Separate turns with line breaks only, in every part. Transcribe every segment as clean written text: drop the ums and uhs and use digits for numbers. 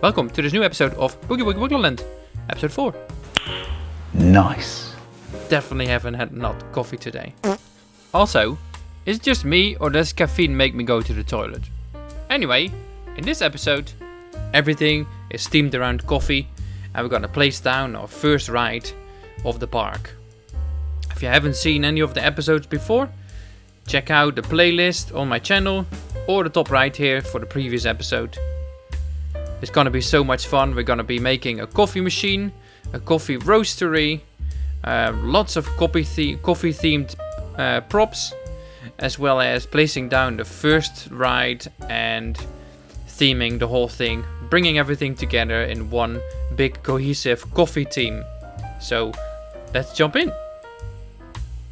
Welcome to this new episode of Bughy Wughy Wonderland, episode 4.
Nice.
Definitely haven't had not coffee today. Also, is it just me or does caffeine make me go to the toilet? Anyway, in this episode, everything is themed around coffee and we're gonna place down our first ride of the park. If you haven't seen any of the episodes before, check out the playlist on my channel or the top right here for the previous episode. It's gonna be so much fun. We're gonna be making a coffee machine, a coffee roastery, lots of coffee themed props, as well as placing down the first ride and theming the whole thing, bringing everything together in one big cohesive coffee team. So let's jump in.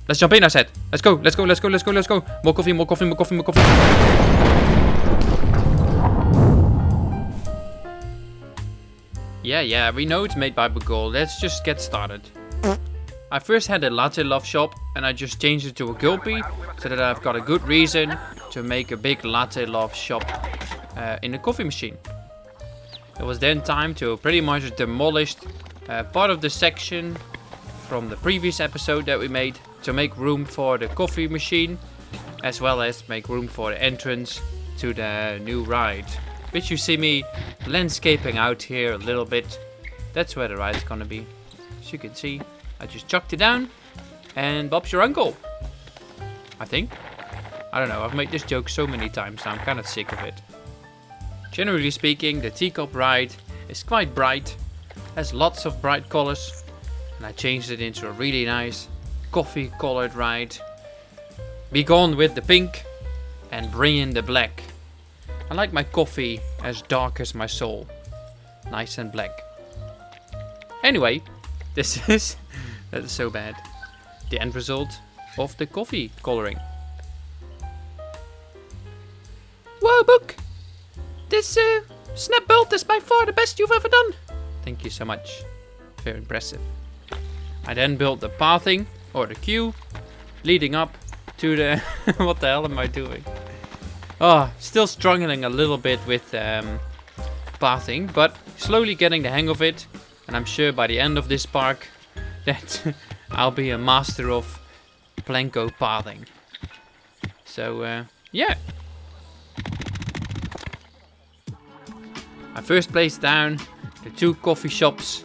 Let's jump in, I said. Let's go. More coffee. Yeah, we know it's made by Bughuul. Let's just get started. I first had a latte love shop and I just changed it to a gulpy so that I've got a good reason to make a big latte love shop in a coffee machine. It was then time to pretty much demolish part of the section from the previous episode that we made to make room for the coffee machine, as well as make room for the entrance to the new ride, which you see me landscaping out here a little bit. That's where the ride's gonna be. As you can see, I just chucked it down and Bob's your uncle, I think. I don't know, I've made this joke so many times now, I'm kind of sick of it. Generally speaking, the teacup ride is quite bright, has lots of bright colors, and I changed it into a really nice coffee colored ride. Be gone with the pink and bring in the black. I like my coffee as dark as my soul. Nice and black. Anyway, this is that is so bad. The end result of the coffee coloring. Whoa, Book! This snap belt is by far the best you've ever done. Thank you so much. Very impressive. I then built the pathing, or the queue, leading up to the... What the hell am I doing? Oh, still struggling a little bit with pathing, but slowly getting the hang of it. And I'm sure by the end of this park that I'll be a master of Planko pathing. So, yeah. I first placed down the 2 coffee shops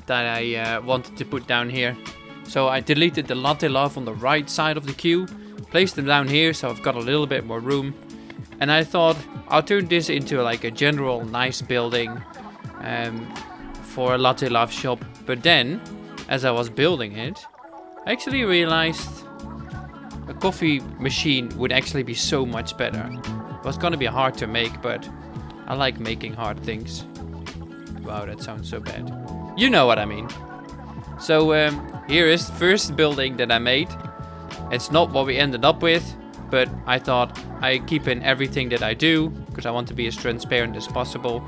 that I wanted to put down here. So I deleted the latte love on the right side of the queue, placed them down here so I've got a little bit more room. And I thought I'll turn this into like a general nice building for a latte love shop. But then, as I was building it, I actually realized a coffee machine would actually be so much better. It was gonna be hard to make, but I like making hard things. Wow, that sounds so bad. You know what I mean. So here is the first building that I made. It's not what we ended up with, but I thought I keep in everything that I do because I want to be as transparent as possible.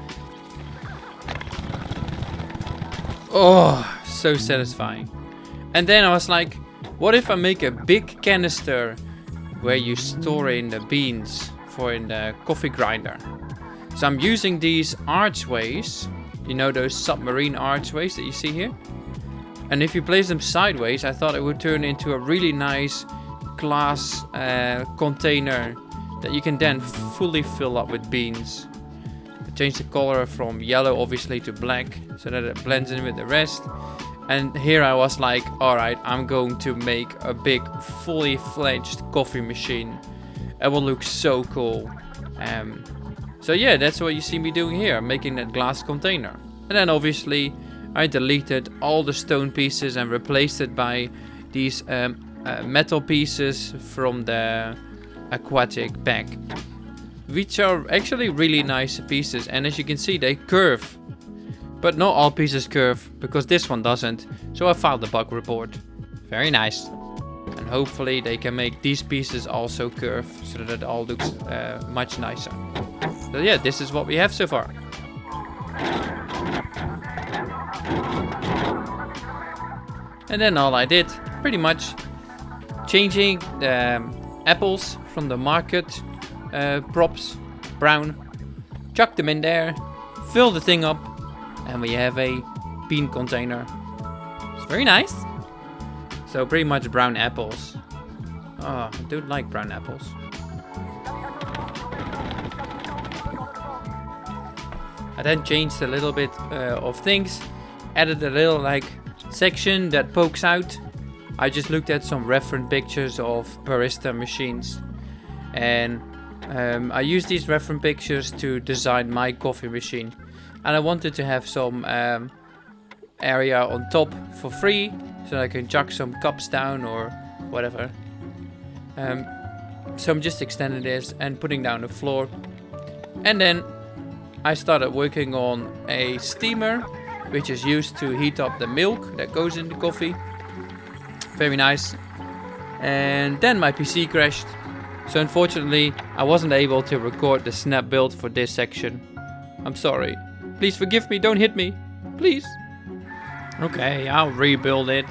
Oh, so satisfying. And then I was like, what if I make a big canister where you store in the beans for in the coffee grinder? So I'm using these archways, you know, those submarine archways that you see here. And if you place them sideways, I thought it would turn into a really nice glass container that you can then fully fill up with beans. I changed the color from yellow obviously to black so that it blends in with the rest. And here I was like, alright, I'm going to make a big fully fledged coffee machine. It will look so cool. So yeah, that's what you see me doing here, making that glass container. And then obviously I deleted all the stone pieces and replaced it by these metal pieces from the aquatic bag, which are actually really nice pieces, and as you can see they curve, but not all pieces curve because this one doesn't, so I filed a bug report. Very nice. And hopefully they can make these pieces also curve so that it all looks much nicer. So yeah, this is what we have so far. And then all I did, pretty much changing the apples from the market props, brown, chucked them in there, fill the thing up, and we have a bean container. It's very nice. So pretty much brown apples. Oh, I don't like brown apples. I then changed a little bit of things. Added a little like section that pokes out. I just looked at some reference pictures of barista machines. And I used these reference pictures to design my coffee machine. And I wanted to have some area on top for free. So I can chuck some cups down or whatever. So I'm just extending this and putting down the floor. And then I started working on a steamer, which is used to heat up the milk that goes in the coffee. Very nice. And then my PC crashed. So unfortunately, I wasn't able to record the snap build for this section. I'm sorry. Please forgive me, don't hit me. Please. Okay, I'll rebuild it.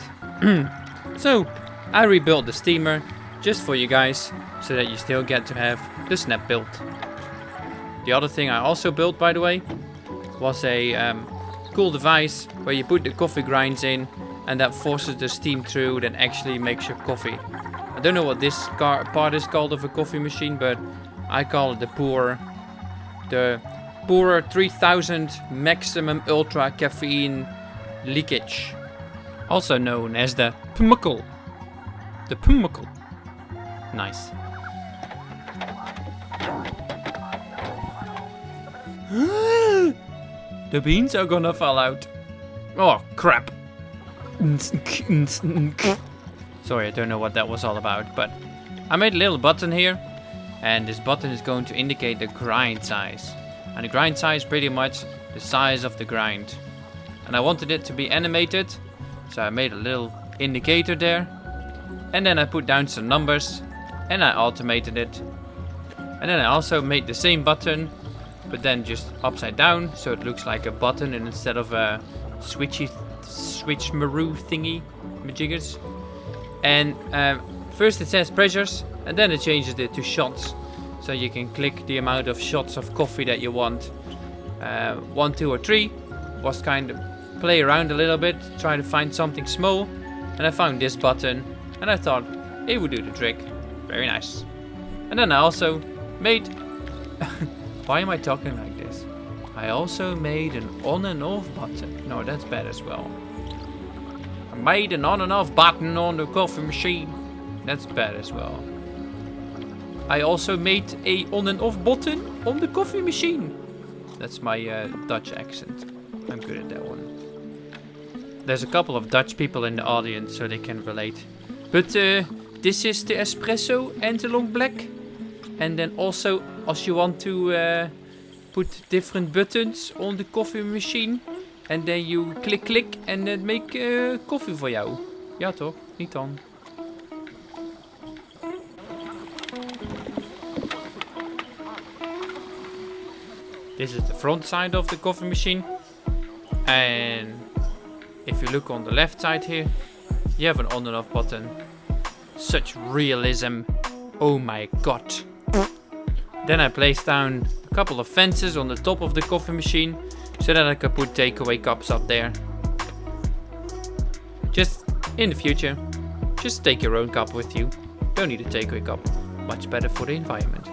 So, I rebuilt the steamer just for you guys, so that you still get to have the snap build. The other thing I also built, by the way, was a cool device where you put the coffee grinds in and that forces the steam through that actually makes your coffee. I don't know what this part is called of a coffee machine, but I call it the Pure 3000 maximum ultra caffeine leakage, also known as the Bughuul. The Bughuul. Nice. The beans are gonna fall out. Oh crap. Sorry, I don't know what that was all about, but I made a little button here, and this button is going to indicate the grind size. And the grind size is pretty much the size of the grind. And I wanted it to be animated, so I made a little indicator there. And then I put down some numbers, and I automated it. And then I also made the same button, but then just upside down, so it looks like a button and instead of a switch maru thingy majiggers. And first it says pressures, and then it changes it to shots, so you can click the amount of shots of coffee that you want. 1, 2 or 3 was kind of play around a little bit, try to find something small, and I found this button and I thought it would do the trick. Very nice. And then I also made why am I talking like this? I also made an on and off button. No, that's bad as well. I made an on and off button on the coffee machine. That's bad as well. I also made a on and off button on the coffee machine. That's my Dutch accent. I'm good at that one. There's a couple of Dutch people in the audience, so they can relate. But this is the espresso and the long black. And then also, as you want to put different buttons on the coffee machine. And then you click en het make koffie voor jou. Ja toch? Niet dan. This is the front side of the coffee machine. And if you look on the left side here, you have an on and off button. Such realism. Oh my god. Then I placed down a couple of fences on the top of the coffee machine, so that I could put takeaway cups up there. Just in the future, just take your own cup with you. Don't need a takeaway cup. Much better for the environment.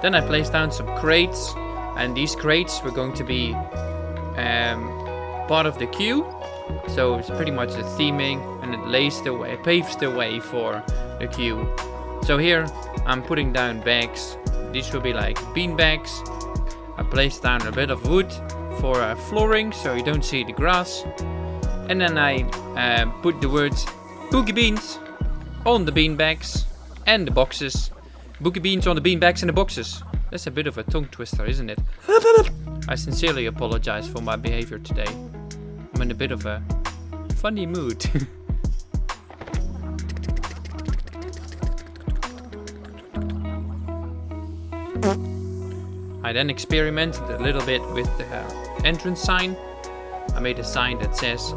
Then I placed down some crates, and these crates were going to be part of the queue. So it's pretty much the theming, and it paves the way for the queue. So here I'm putting down bags. These will be like bean bags. I placed down a bit of wood for flooring, so you don't see the grass. And then I put the words Bughy beans on the bean bags and the boxes. Bughy beans on the bean bags and the boxes. That's a bit of a tongue twister, isn't it? I sincerely apologize for my behavior today. I'm in a bit of a funny mood. I then experimented a little bit with the entrance sign. I made a sign that says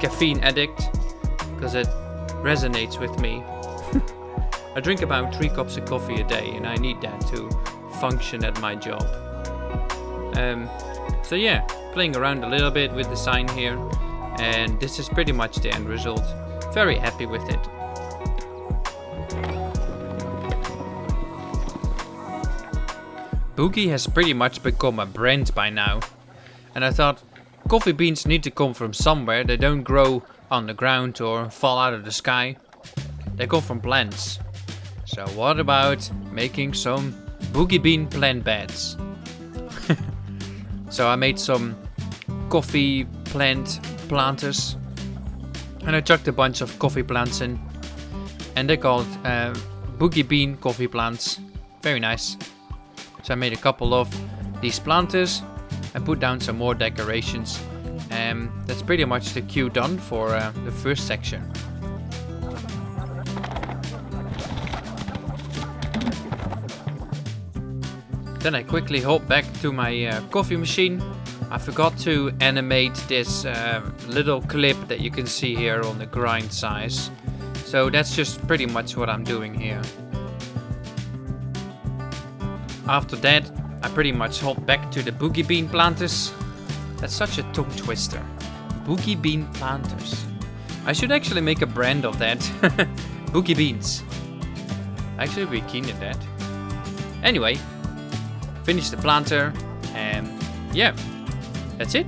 caffeine addict, because it resonates with me. I drink about 3 cups of coffee a day, and I need that to function at my job. So yeah, playing around a little bit with the sign here, and this is pretty much the end result. Very happy with it. Bughy has pretty much become a brand by now, and I thought coffee beans need to come from somewhere. They don't grow on the ground or fall out of the sky. They come from plants. So what about making some Bughy bean plant beds? So I made some coffee plant planters, and I chucked a bunch of coffee plants in, and they're called Bughy bean coffee plants. Very nice. So I made a couple of these planters and put down some more decorations. That's pretty much the queue done for the first section. Then I quickly hop back to my coffee machine. I forgot to animate this little clip that you can see here on the grind size. So that's just pretty much what I'm doing here. After that, I pretty much hop back to the Bughy bean planters. That's such a tongue twister. Bughy bean planters. I should actually make a brand of that. Bughy beans. Actually, be keen at that. Anyway, finish the planter, and yeah, that's it.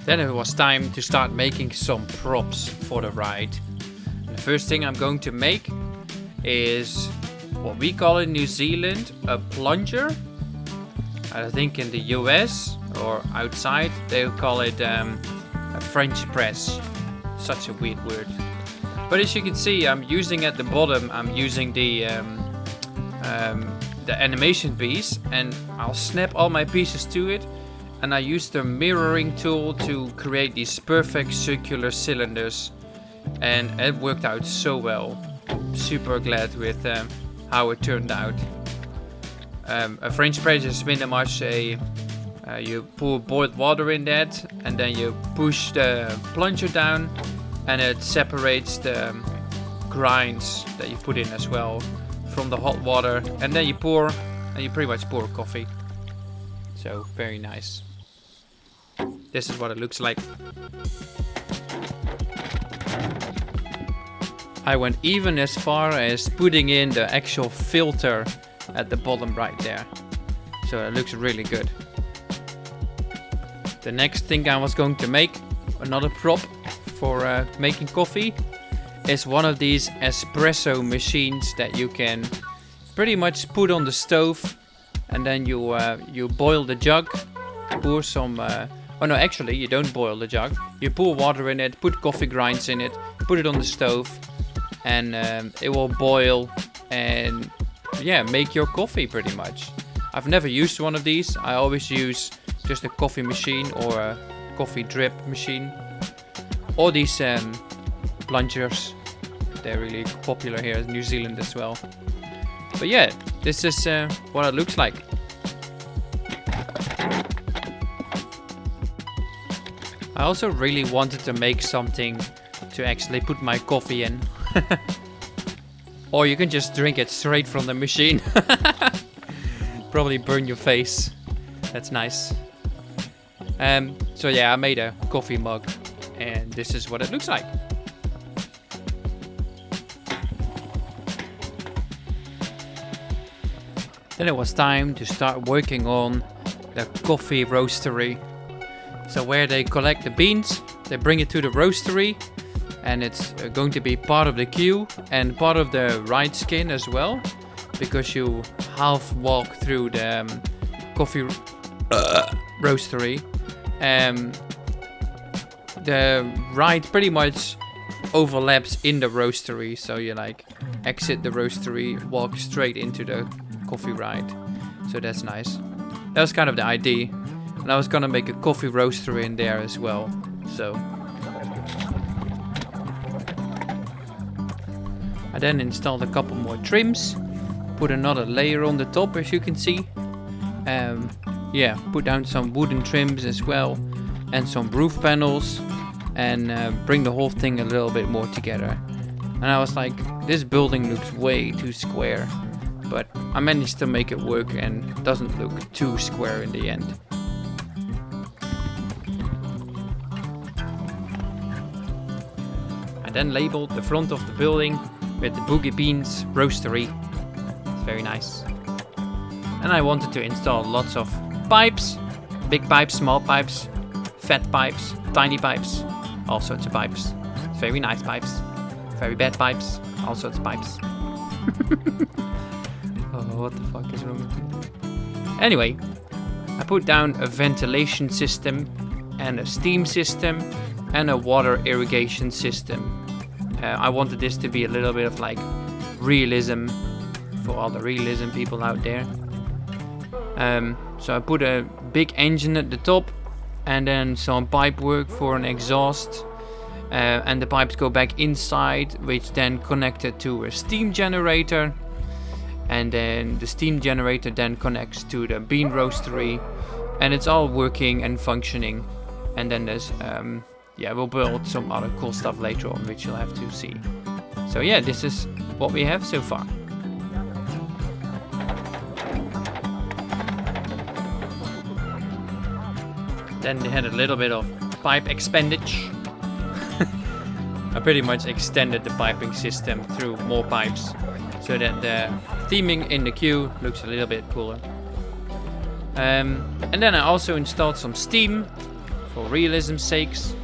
Then it was time to start making some props for the ride. And the first thing I'm going to make is what we call in New Zealand a plunger. I think in the US or outside they'll call it a French press. Such a weird word. But as you can see, I'm using at the bottom, I'm using the animation piece, and I'll snap all my pieces to it. And I used the mirroring tool to create these perfect circular cylinders, and it worked out so well. Super glad with how it turned out. A French press is pretty much you pour boiled water in that, and then you push the plunger down, and it separates the grinds that you put in as well from the hot water, and then you pour, and you pretty much pour coffee. So very nice. This is what it looks like. I went even as far as putting in the actual filter at the bottom right there. So it looks really good. The next thing I was going to make, another prop for making coffee, is one of these espresso machines that you can pretty much put on the stove, and then you boil the jug, pour some oh no, actually you don't boil the jug. You pour water in it, put coffee grinds in it, put it on the stove, and it will boil and yeah, make your coffee pretty much. I've never used one of these. I always use just a coffee machine or a coffee drip machine. All these plungers, they're really popular here in New Zealand as well. But yeah, this is what it looks like. I also really wanted to make something to actually put my coffee in. Or you can just drink it straight from the machine. Probably burn your face. That's nice. So yeah, I made a coffee mug, and this is what it looks like. Then it was time to start working on the coffee roastery. So where they collect the beans, they bring it to the roastery, and it's going to be part of the queue and part of the ride skin as well, because you half walk through the coffee roastery. The ride pretty much overlaps in the roastery, so you like exit the roastery, walk straight into the coffee ride. So that's nice. That was kind of the idea. And I was gonna make a coffee roastery in there as well. So I then installed a couple more trims, put another layer on the top, as you can see. Yeah, put down some wooden trims as well, and some roof panels and bring the whole thing a little bit more together. And I was like, this building looks way too square, but I managed to make it work and it doesn't look too square in the end. I then labeled the front of the building with the Bughy Beans Roastery. It's very nice. And I wanted to install lots of pipes, big pipes, small pipes, fat pipes, tiny pipes, all sorts of pipes. Very nice pipes, very bad pipes, all sorts of pipes. Oh, what the fuck is wrong with me? Anyway, I put down a ventilation system and a steam system and a water irrigation system. I wanted this to be a little bit of like realism for all the realism people out there. So I put a big engine at the top and then some pipe work for an exhaust. And the pipes go back inside, which then connected to a steam generator. And then the steam generator then connects to the bean roastery. And it's all working and functioning. And then there's, we'll build some other cool stuff later on, which you'll have to see. So yeah, this is what we have so far. Then they had a little bit of pipe expenditure. I pretty much extended the piping system through more pipes so that the theming in the queue looks a little bit cooler. And then I also installed some steam for realism's sakes.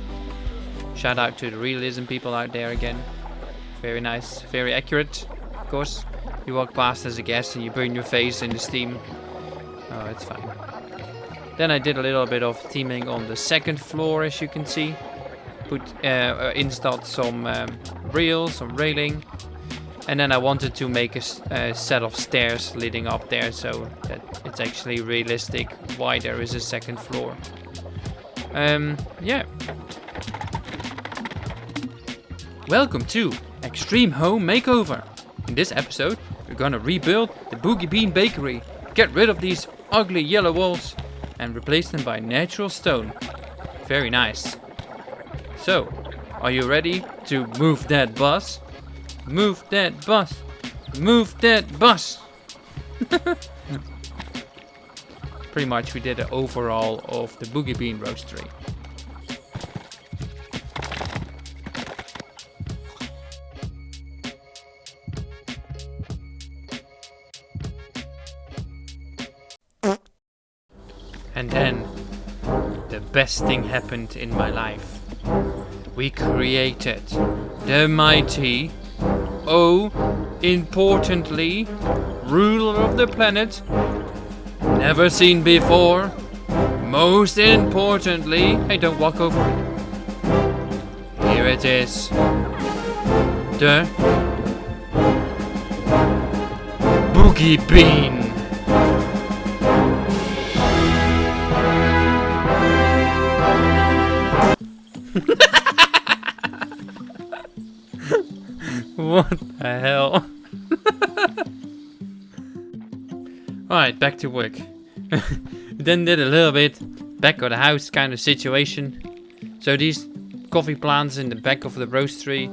Shout out to the realism people out there again. Very nice, very accurate. Of course, you walk past as a guest and you burn your face in the steam. Oh, it's fine. Then I did a little bit of theming on the second floor, as you can see. Installed some rails, some railing. And then I wanted to make a set of stairs leading up there so that it's actually realistic why there is a second floor. Yeah. Welcome to Extreme Home Makeover. In this episode, we're gonna rebuild the Bughy Bean Bakery, get rid of these ugly yellow walls, and replace them by natural stone. Very nice. So, are you ready to move that bus? Move that bus. Move that bus. Pretty much we did an overhaul of the Bughy Bean Roastery. And then the best thing happened in my life. We created the mighty, importantly, ruler of the planet, never seen before, most importantly, hey, don't walk over me. Here it is. The Bughy Bean. What the hell? Alright, back to work. Then did a little bit back of the house kind of situation. So these coffee plants in the back of the roastery,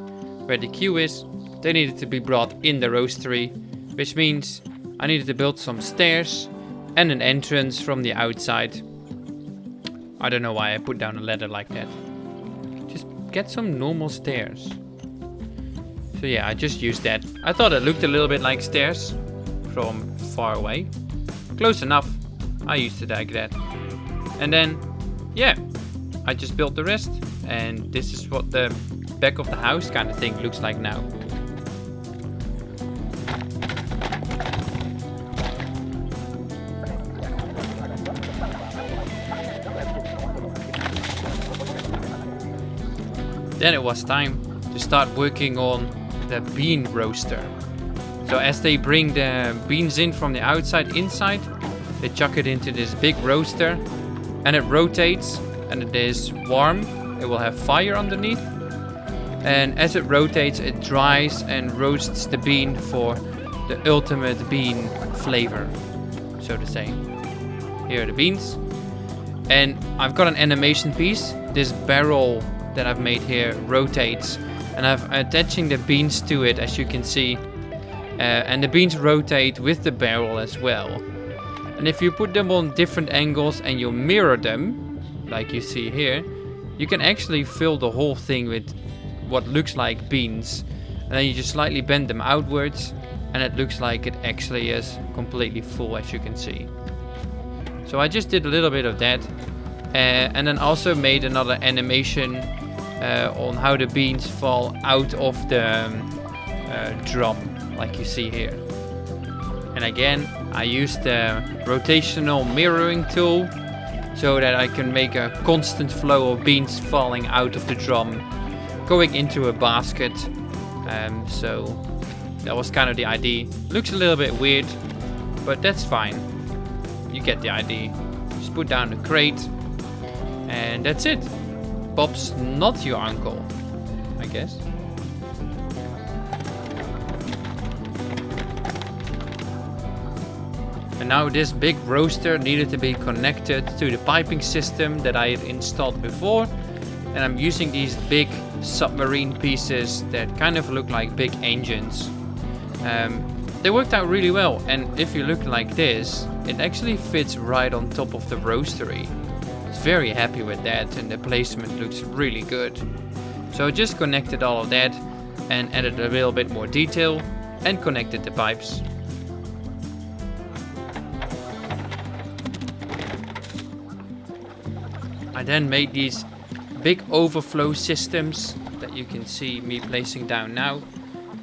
where the queue is, they needed to be brought in the roastery, which means I needed to build some stairs and an entrance from the outside. I don't know why I put down a ladder like that. Just get some normal stairs. So yeah, I just used that. I thought it looked a little bit like stairs from far away. Close enough. I used it like that. And then, yeah, I just built the rest. And this is what the back of the house kind of thing looks like now. Then it was time to start working on the bean roaster. So as they bring the beans in from the outside inside, they chuck it into this big roaster and it rotates and it is warm. It will have fire underneath. And as it rotates, it dries and roasts the bean for the ultimate bean flavor, so to say. Here are the beans. And I've got an animation piece. This barrel that I've made here rotates, and I'm attaching the beans to it, as you can see. And the beans rotate with the barrel as well. And if you put them on different angles and you mirror them, like you see here, you can actually fill the whole thing with what looks like beans. And then you just slightly bend them outwards, and it looks like it actually is completely full, as you can see. So I just did a little bit of that. And then also made another animation on how the beans fall out of the drum, like you see here. And again, I used the rotational mirroring tool so that I can make a constant flow of beans falling out of the drum, going into a basket. So that was kind of the idea. Looks a little bit weird, but that's fine. You get the idea. Just put down the crate, and that's it. Bob's not your uncle, I guess. And now this big roaster needed to be connected to the piping system that I had installed before. And I'm using these big submarine pieces that kind of look like big engines. They worked out really well, and if you look like this, it actually fits right on top of the roastery. I was very happy with that, and the placement looks really good. So I just connected all of that and added a little bit more detail and connected the pipes. I then made these big overflow systems that you can see me placing down now.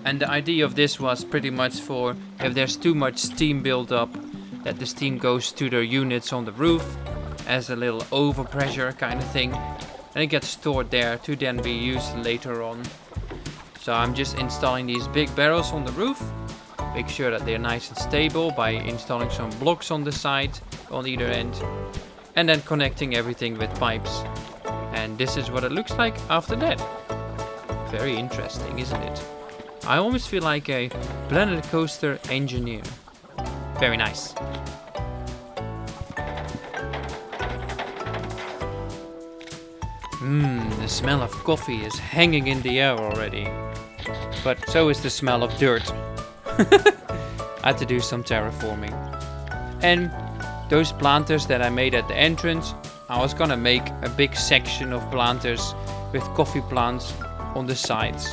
And the idea of this was pretty much for if there's too much steam build up, that the steam goes to the units on the roof as a little overpressure kind of thing. And it gets stored there to then be used later on. So I'm just installing these big barrels on the roof. Make sure that they're nice and stable by installing some blocks on the side, on either end. And then connecting everything with pipes. And this is what it looks like after that. Very interesting, isn't it? I almost feel like a Planet Coaster engineer. Very nice. The smell of coffee is hanging in the air already. But so is the smell of dirt. I had to do some terraforming. And those planters that I made at the entrance, I was gonna make a big section of planters with coffee plants on the sides.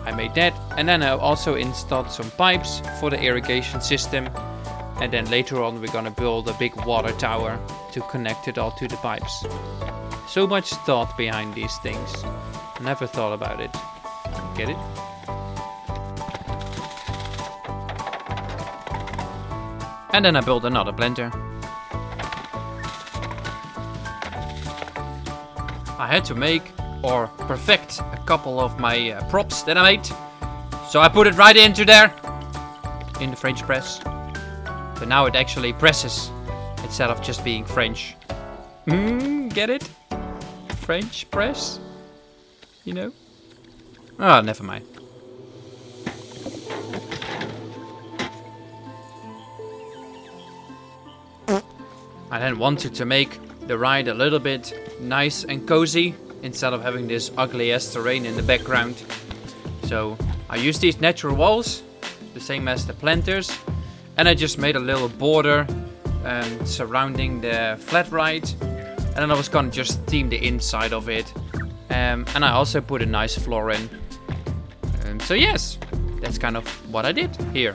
I made that, and then I also installed some pipes for the irrigation system. And then later on we're gonna build a big water tower to connect it all to the pipes. So much thought behind these things. Never thought about it. Get it? And then I built another blender. I had to make or perfect a couple of my props that I made. So I put it right into there in the French press. But now it actually presses instead of just being French. Get it? French press? You know? Oh, never mind. I then wanted to make the ride a little bit nice and cozy instead of having this ugly ass terrain in the background. So I used these natural walls, the same as the planters, and I just made a little border surrounding the flat ride, and then I was gonna just theme the inside of it, and I also put a nice floor in. So yes, that's kind of what I did here.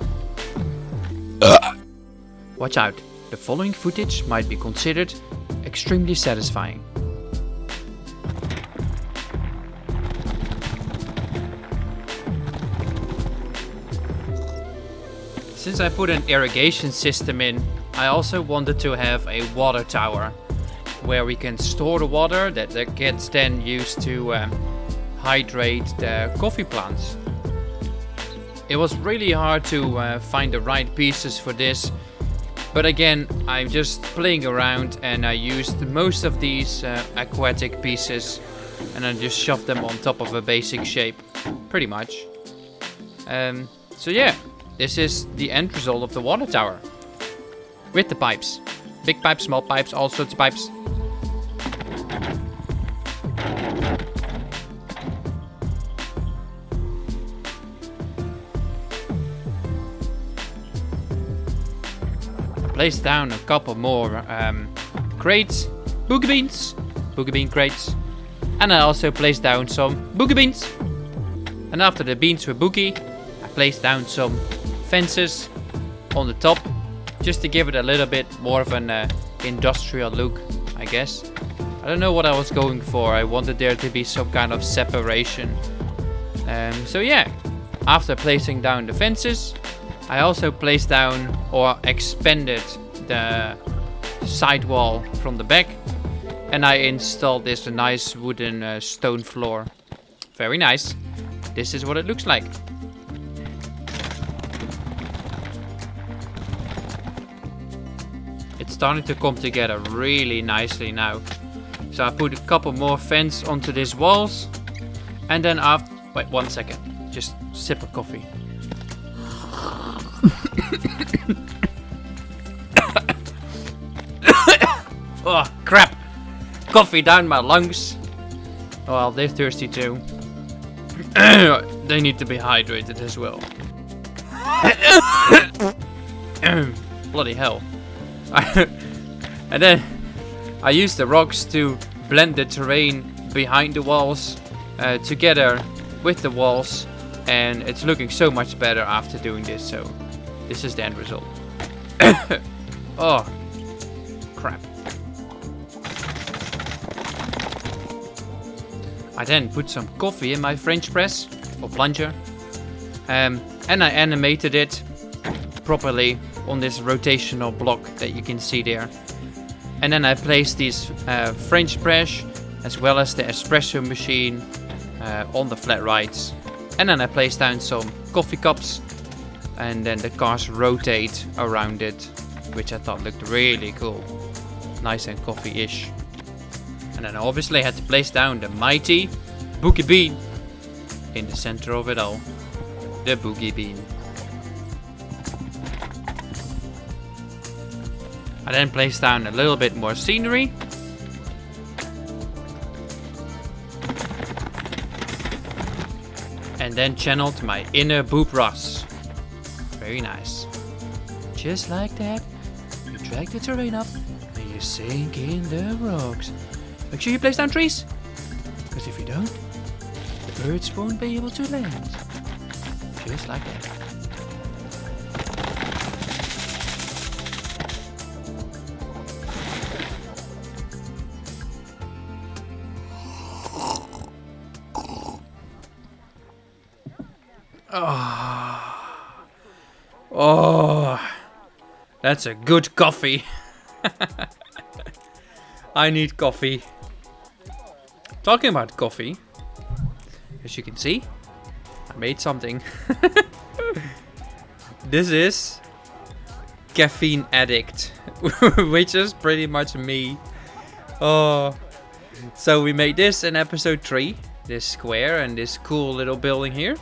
Watch out, the following footage might be considered extremely satisfying. Since I put an irrigation system in, I also wanted to have a water tower where we can store the water that gets then used to hydrate the coffee plants. It was really hard to find the right pieces for this, but again, I'm just playing around and I used most of these aquatic pieces and I just shoved them on top of a basic shape, pretty much. So yeah. This is the end result of the water tower. With the pipes. Big pipes, small pipes, all sorts of pipes. Place down a couple more crates, boogie bean crates, and I also placed down some boogie beans. And after the beans were boogie, I placed down some fences on the top, just to give it a little bit more of an industrial look, I guess. I don't know what I was going for. I wanted there to be some kind of separation. So yeah, after placing down the fences, I also placed down or expanded the side wall from the back, and I installed this nice wooden stone floor. Very nice. This is what it looks like. It's starting to come together really nicely now. So I put a couple more fence onto these walls, and then after, wait 1 second, just sip of coffee. Oh crap! Coffee down my lungs. Well, they're thirsty too. They need to be hydrated as well. Bloody hell. And then I used the rocks to blend the terrain behind the walls together with the walls, and it's looking so much better after doing this. So this is the end result. Oh crap. I then put some coffee in my French press or plunger, and I animated it properly on this rotational block that you can see there. And then I placed these French press as well as the espresso machine on the flat rights. And then I placed down some coffee cups, and then the cars rotate around it, which I thought looked really cool. Nice and coffee-ish. And then obviously I had to place down the mighty Bughy Bean in the center of it all. The Bughy Bean. I then placed down a little bit more scenery. And then channeled my inner Boop Ross. Very nice. Just like that, you drag the terrain up and you sink in the rocks. Make sure you place down trees, because if you don't, the birds won't be able to land. Just like that. Oh, that's a good coffee. I need coffee. Talking about coffee, as you can see, I made something. This is Caffeine Addict, which is pretty much me. Oh, so we made this in episode 3, this square and this cool little building here.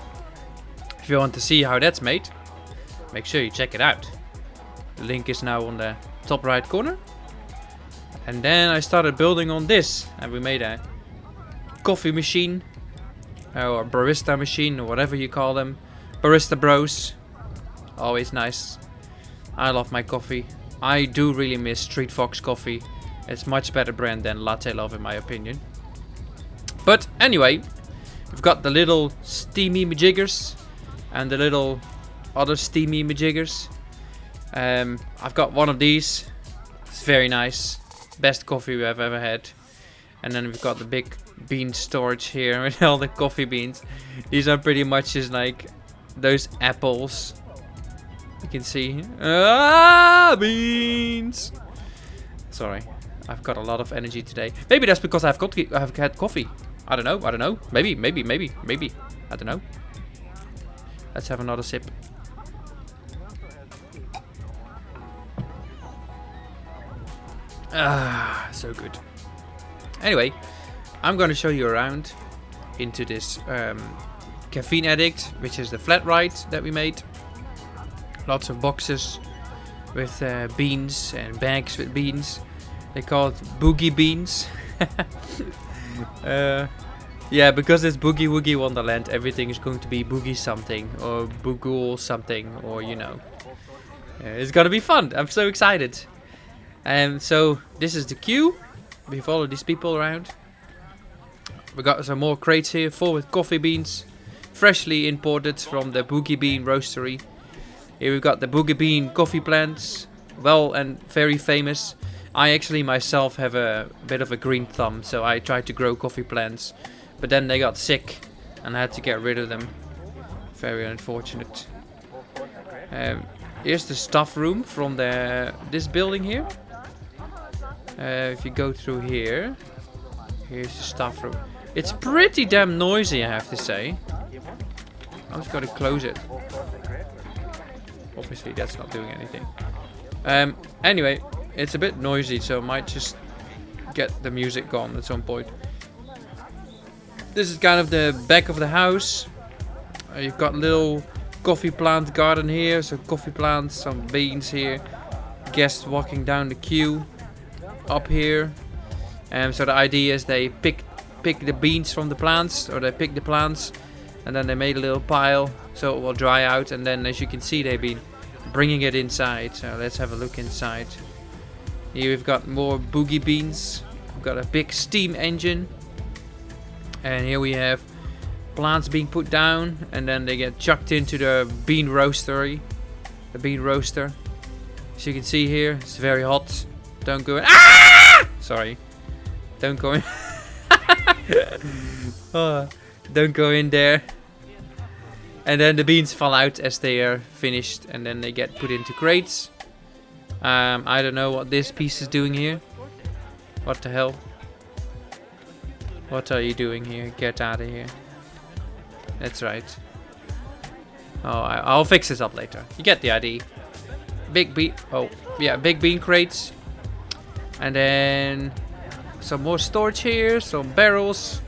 If you want to see how that's made, make sure you check it out. The link is now on the top right corner. And then I started building on this, and we made a coffee machine, or barista machine, or whatever you call them. Barista bros, always nice. I love my coffee. I do really miss Street Fox coffee. It's much better brand than Latte Love in my opinion. But anyway, we've got the little steamy majiggers and the little other steamy majiggers. I've got one of these. It's very nice. Best coffee we have ever had. And then we've got the big bean storage here with all the coffee beans. These are pretty much just like those apples. You can see. Beans! Sorry. I've got a lot of energy today. Maybe that's because I've had coffee. I don't know. Maybe. I don't know. Let's have another sip. Ah, so good. Anyway, I'm going to show you around into this Caffeine Addict, which is the flat ride that we made. Lots of boxes with beans and bags with beans. They call it boogie beans. Yeah, because it's Bughy Wughy Wonderland, everything is going to be boogie something or Bughuul something, or you know. It's gonna be fun. I'm so excited. And so this is the queue. We follow these people around. We got some more crates here full with coffee beans, freshly imported from the Bughy Bean Roastery. Here we've got the Bughy Bean coffee plants, well and very famous. I actually myself have a bit of a green thumb, so I tried to grow coffee plants, but then they got sick and I had to get rid of them. Very unfortunate. Here's the staff room from this building here. If you go through here, here's the staff room. It's pretty damn noisy, I have to say. I'm just gonna close it. Obviously, that's not doing anything. Anyway, it's a bit noisy, so I might just get the music gone at some point. This is kind of the back of the house. You've got a little coffee plant garden here, so coffee plants, some beans here. Guests walking down the queue up here. So the idea is they pick the beans from the plants, or they pick the plants, and then they made a little pile so it will dry out, and then as you can see they've been bringing it inside. So let's have a look inside. Here we've got more boogie beans. We've got a big steam engine, and here we have plants being put down, and then they get chucked into the bean roastery, the bean roaster. As you can see here, it's very hot. Don't go in. Ah! Sorry, don't go in. Oh, don't go in there. And then the beans fall out as they are finished, and then they get put into crates. I don't know what this piece is doing here. What the hell? What are you doing here? Get out of here. That's right. Oh, I'll fix this up later. You get the idea. Big bean crates. And then some more storage here, some barrels,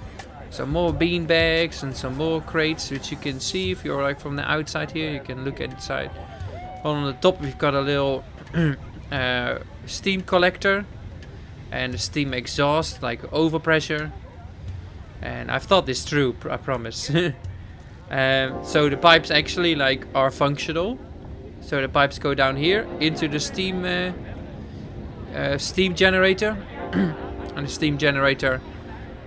some more bean bags, and some more crates, which you can see if you're like from the outside here. You can look inside. On the top we've got a little steam collector and a steam exhaust, like overpressure. And I've thought this through, I promise. So the pipes actually like are functional. So the pipes go down here into the steam generator, and the steam generator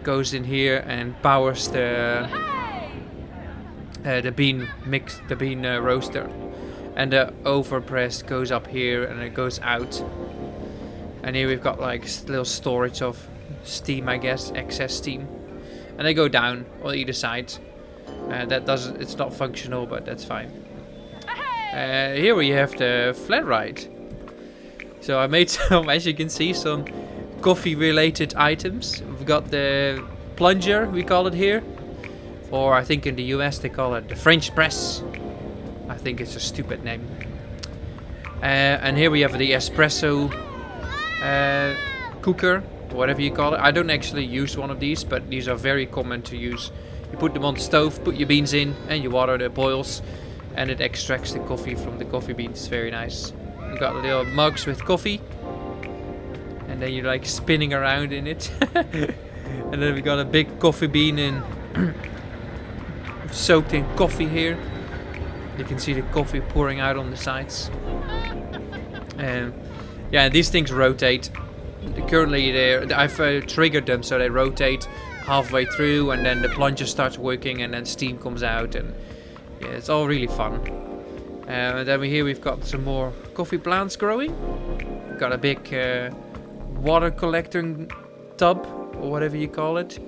goes in here and powers the bean mix, the bean roaster, and the overpress goes up here and it goes out. And here we've got like little storage of steam, I guess, excess steam, and they go down on either side. It's not functional, but that's fine. Here we have the flat ride. So I made some, as you can see, some coffee related items. We've got the plunger, we call it here, or I think in the US they call it the French press. I think it's a stupid name. And here we have the espresso cooker, whatever you call it. I don't actually use one of these, but these are very common to use. You put them on the stove, put your beans in, and you water the boils, and it extracts the coffee from the coffee beans. Very nice. We've got little mugs with coffee, and then you're like spinning around in it. And then we got a big coffee bean in soaked in coffee here. You can see the coffee pouring out on the sides. And yeah, these things rotate. Currently I've triggered them so they rotate halfway through, and then the plunger starts working, and then steam comes out, and yeah, it's all really fun. And then we've got some more coffee plants growing. We've got a big water collecting tub, or whatever you call it.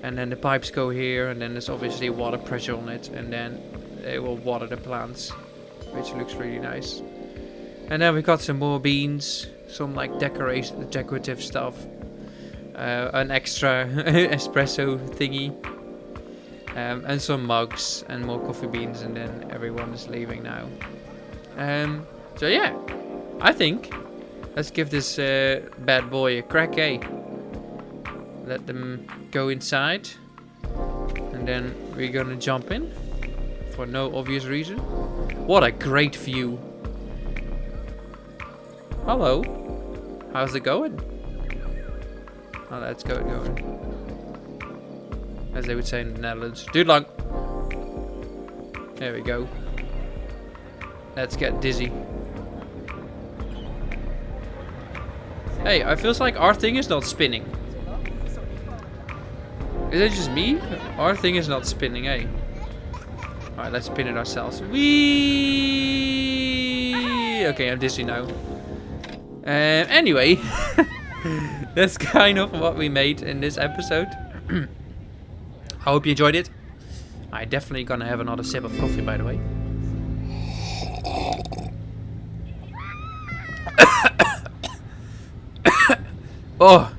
And then the pipes go here, and then there's obviously water pressure on it, and then they will water the plants, which looks really nice. And then we got some more beans, some like decorative stuff, an extra espresso thingy, and some mugs and more coffee beans, and then everyone is leaving now. So yeah, I think let's give this bad boy a crack, eh? Let them go inside, and then we're gonna jump in for no obvious reason. What a great view. Hello. How's it going? Oh, that's going. As they would say in the Netherlands. Dude long. There we go. Let's get dizzy. Hey, I feels like our thing is not spinning. Is it just me? Our thing is not spinning, eh? Alright, let's spin it ourselves. Whee! Okay, I'm dizzy now. Anyway, that's kind of what we made in this episode. I hope you enjoyed it. I'm definitely gonna have another sip of coffee, by the way. Oh,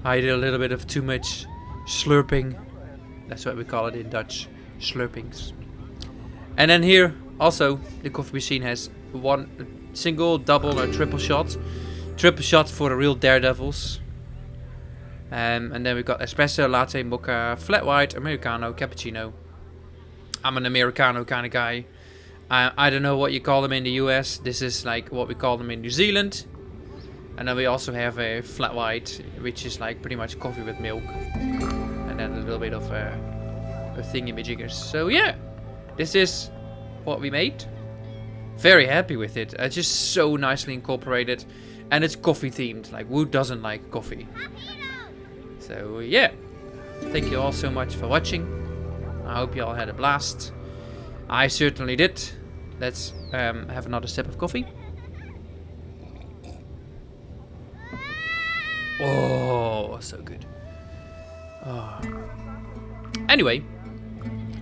I did a little bit of too much slurping. That's what we call it in Dutch, slurpings. And then here, also, the coffee machine has one single, double, or triple shot. Triple shot for the real daredevils. And then we got espresso, latte, mocha, flat white, americano, cappuccino. I'm an americano kind of guy. I don't know what you call them in the US. This is like what we call them in New Zealand. And then we also have a flat white, which is like pretty much coffee with milk. And then a little bit of a thingy-majiggers. So yeah, this is what we made. Very happy with it. It's just so nicely incorporated. And it's coffee themed. Like, who doesn't like coffee? So yeah, thank you all so much for watching. I hope you all had a blast. I certainly did. Let's have another sip of coffee. Oh, so good. Oh. Anyway,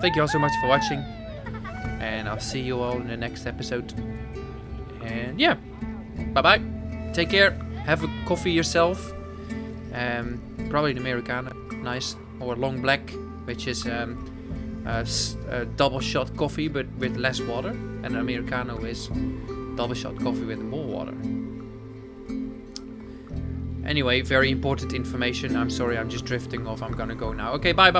thank you all so much for watching. And I'll see you all in the next episode. And yeah, bye-bye. Take care. Have a coffee yourself. Probably an Americano. Nice. Or long black, which is a double shot coffee but with less water. And an Americano is double shot coffee with more water. Anyway, very important information. I'm sorry, I'm just drifting off. I'm gonna go now. Okay, bye.